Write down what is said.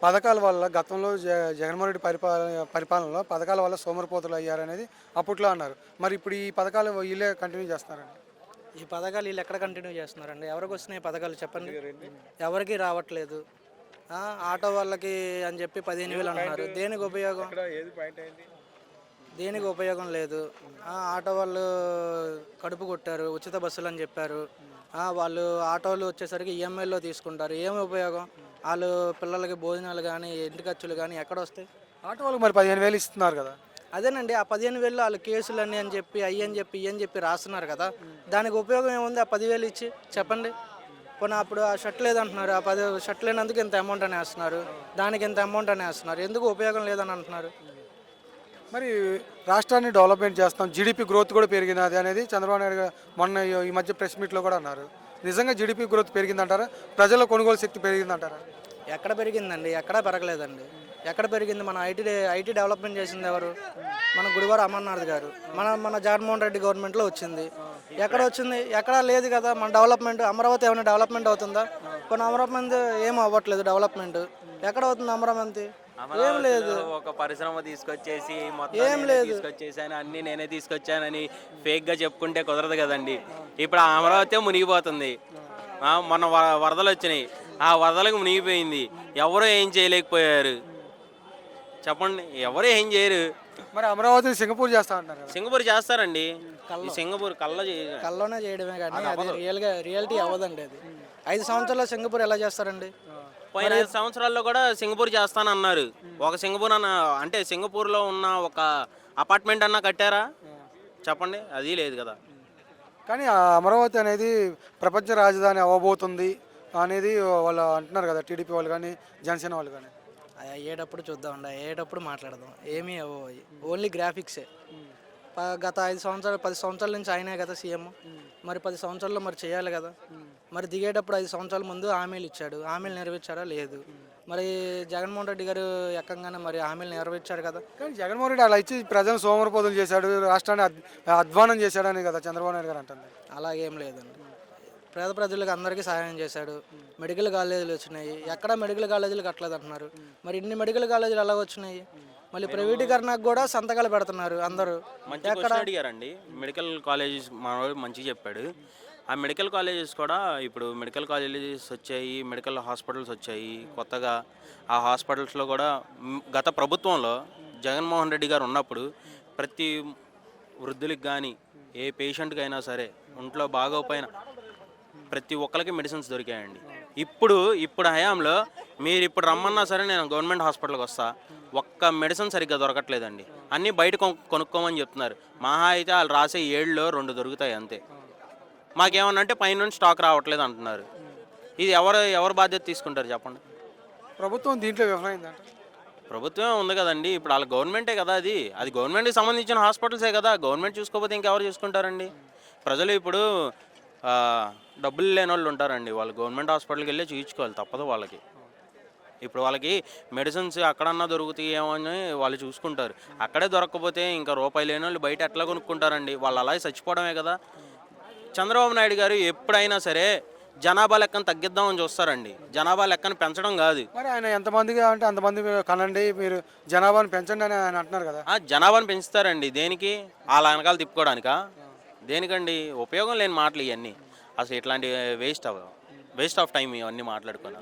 పథకాల వల్ల గతంలో జగన్మోహన్ రెడ్డి పరిపాలనలో పథకాల వల్ల సోమరిపోతులు అయ్యారనేది అప్పట్లో అన్నారు. మరి ఇప్పుడు ఈ పథకాలు వీళ్ళే కంటిన్యూ చేస్తున్నారండి. ఈ పథకాలు వీళ్ళు ఎక్కడ కంటిన్యూ చేస్తున్నారండి? ఎవరికి వస్తున్నాయి పథకాలు చెప్పండి? ఎవరికి రావట్లేదు. ఆ, ఆటో వాళ్ళకి అని చెప్పి 15,000 అంటున్నారు. దేనికి ఉపయోగం? దేనికి ఉపయోగం లేదు. ఆటో వాళ్ళు కడుపు కొట్టారు, ఉచిత బస్సులు అని చెప్పారు. వాళ్ళు ఆటోలు వచ్చేసరికి ఈఎంఐలో తీసుకుంటారు. ఏమి ఉపయోగం? వాళ్ళు పిల్లలకి భోజనాలు కానీ ఇంటి ఖర్చులు కానీ ఎక్కడ వస్తాయి? ఆటో వాళ్ళకి మరి 15,000 ఇస్తున్నారు కదా. అదేనండి, ఆ 15,000 వాళ్ళు కేసులు అని చెప్పి అయ్యని చెప్పి ఇయ్యని చెప్పి రాస్తున్నారు కదా. దానికి ఉపయోగం ఏముంది? ఆ 10,000 ఇచ్చి చెప్పండి. పోనీ అప్పుడు ఆ షర్ట్ లేదంటున్నారు, ఆ 10 షర్ట్ లేనందుకు ఇంత అమౌంట్ అని వేస్తున్నారు, దానికి ఇంత అమౌంట్ అని వేస్తున్నారు. ఎందుకు ఉపయోగం లేదని అంటున్నారు? మరి రాష్ట్రాన్ని డెవలప్మెంట్ చేస్తాం, జీడిపి గ్రోత్ కూడా పెరిగినది అనేది చంద్రబాబు నాయుడు గారు మొన్న ఈ మధ్య ప్రెస్ మీట్లో కూడా అన్నారు. నిజంగా జీడిపి గ్రోత్ పెరిగిందంటారా? ప్రజల కొనుగోలు శక్తి పెరిగిందంటారా? ఎక్కడ పెరిగిందండి? ఎక్కడా పెరగలేదండి. ఎక్కడ పెరిగింది? మన ఐటీ డెవలప్మెంట్ చేసింది ఎవరు? మన గుడివార అమర్నాథ్ గారు. మన జగన్మోహన్ రెడ్డి గవర్నమెంట్లో వచ్చింది. ఎక్కడ వచ్చింది? ఎక్కడా లేదు కదా. మన డెవలప్మెంట్ అమరావతి ఏమైనా డెవలప్మెంట్ అవుతుందా? కొన్ని అమరావతి ఏం అవ్వట్లేదు డెవలప్మెంట్. ఎక్కడ అవుతుంది అమరావతి? ఏం లేదు. ఒక పరిశ్రమ తీసుకొచ్చేసి ఏం మొత్తం లేదు. తీసుకొచ్చేసాను, అన్ని నేనే తీసుకొచ్చానని ఫేక్ గా చెప్పుకుంటే కుదరదు కదండి. ఇప్పుడు ఆ అమరావతి మునిగిపోతుంది. మొన్న వరదలు వచ్చినాయి, ఆ వరదలకు మునిగిపోయింది. ఎవరు ఏం చేయలేకపోయారు చెప్పండి, ఎవరు ఏం చేయరు. మరి అమరావతిని సింగపూర్ చేస్తా అంటారు కదా. సింగపూర్ చేస్తారండి. ఈ సింగపూర్ కల్లోనే చేయడమే కానీ అది రియాలిటీ అవ్వదండి. అది 5 సంవత్సరాల్లో సింగపూర్ ఎలా చేస్తారండి? పోయిన 5 సంవత్సరాల్లో కూడా సింగపూర్ చేస్తానన్నారు. ఒక సింగపూర్ అంటే సింగపూర్లో ఉన్న ఒక అపార్ట్మెంట్ అన్నా కట్టారా చెప్పండి? అది లేదు కదా. కానీ ఆ అమరావతి అనేది ప్రపంచ రాజధాని అవ్వబోతుంది అనేది వాళ్ళు అంటున్నారు కదా, టీడీపీ వాళ్ళు కానీ జనసేన వాళ్ళు కానీ. అది అయ్యేటప్పుడు చూద్దామండి, అయ్యేటప్పుడు మాట్లాడదాం. ఏమీ అవ్వవు, ఓన్లీ గ్రాఫిక్సే. గత 5 సంవత్సరాలు 10 సంవత్సరాల నుంచి ఆయనే కదా సీఎం. మరి 10 సంవత్సరాల్లో మరి చేయాలి కదా. మరి దిగేటప్పుడు 5 సంవత్సరాల ముందు హామీలు ఇచ్చాడు, హామీలు నెరవేర్చారా? లేదు. మరి జగన్మోహన్ రెడ్డి గారు ఎక్కంగానే మరి హామీలు నెరవేర్చారు కదా. కానీ జగన్మోహన్ రెడ్డి అలా ఇచ్చి ప్రజలు సోమరిపోతులు చేశాడు, రాష్ట్రాన్ని అధ్వానం చేశాడని కదా చంద్రబాబు నాయుడు గారు అంటుంది. అలాగేం లేదండి. పేద ప్రజలకు అందరికీ సహాయం చేశాడు. మెడికల్ కాలేజీలు వచ్చినాయి. ఎక్కడ మెడికల్ కాలేజీలు కట్టలేదు అంటున్నారు. మరి ఇన్ని మెడికల్ కాలేజీలు ఎలా వచ్చినాయి? మళ్ళీ ప్రైవేటీకరణకు కూడా సంతకాలు పెడుతున్నారు అందరూ. మంచి క్వశ్చన్ అడిగారండి. మెడికల్ కాలేజెస్ మనోడు మంచిగా చెప్పాడు. ఆ మెడికల్ కాలేజెస్ కూడా ఇప్పుడు మెడికల్ కాలేజెస్ వచ్చాయి, మెడికల్ హాస్పిటల్స్ వచ్చాయి కొత్తగా. ఆ హాస్పిటల్స్లో కూడా గత ప్రభుత్వంలో జగన్మోహన్ రెడ్డి గారు ఉన్నప్పుడు ప్రతి వృద్ధులకు కానీ ఏ పేషెంట్కి అయినా సరే ఒంట్లో బాగోపోయినా ప్రతి ఒక్కరికి మెడిసిన్స్ దొరికాయండి. ఇప్పుడు హయాంలో మీరు ఇప్పుడు రమ్మన్నా సరే నేను గవర్నమెంట్ హాస్పిటల్కి వస్తా, ఒక్క మెడిసిన్ సరిగ్గా దొరకట్లేదండి. అన్నీ బయట కొనుక్కోమని చెప్తున్నారు. మహా అయితే వాళ్ళు రాసే 7లో 2 దొరుకుతాయి అంతే. మాకేమన్నా అంటే పైన నుంచి స్టాక్ రావట్లేదు అంటున్నారు. ఇది ఎవరు బాధ్యత తీసుకుంటారు చెప్పండి? ప్రభుత్వం దీంట్లో విఫలమైందంట. ప్రభుత్వమే ఉంది కదండి. ఇప్పుడు వాళ్ళ గవర్నమెంటే కదా, అది గవర్నమెంట్కి సంబంధించిన హాస్పిటల్సే కదా. గవర్నమెంట్ చూసుకోకపోతే ఇంకెవరు చూసుకుంటారండి? ప్రజలు ఇప్పుడు డబ్బులు లేని వాళ్ళు ఉంటారండి, వాళ్ళు గవర్నమెంట్ హాస్పిటల్కి వెళ్ళి చూయించుకోవాలి, తప్పదు వాళ్ళకి. ఇప్పుడు వాళ్ళకి మెడిసిన్స్ అక్కడన్నా దొరుకుతాయేమో అని వాళ్ళు చూసుకుంటారు. అక్కడే దొరకకపోతే ఇంకా రూపాయి లేని వాళ్ళు బయట ఎట్లా కొనుక్కుంటారండి? వాళ్ళు అలాగే చచ్చిపోవడమే కదా. చంద్రబాబు నాయుడు గారు ఎప్పుడైనా సరే జనాభా లెక్కను తగ్గిద్దామని చూస్తారండి, జనాభా లెక్కను పెంచడం కాదు. మరి ఆయన ఎంతమందిగా అంటే అంతమంది కనండి, మీరు జనాభాను పెంచండి అని ఆయన అంటున్నారు కదా. జనాభాను పెంచుతారండి దేనికి? వాళ్ళ వెనకాల తిప్పుకోవడానికా? దేనికండి? ఉపయోగం లేని మాటలు ఇవన్నీ. అసలు ఇట్లాంటి వేస్ట్ ఆఫ్ టైం ఇవన్నీ మాట్లాడుకుని.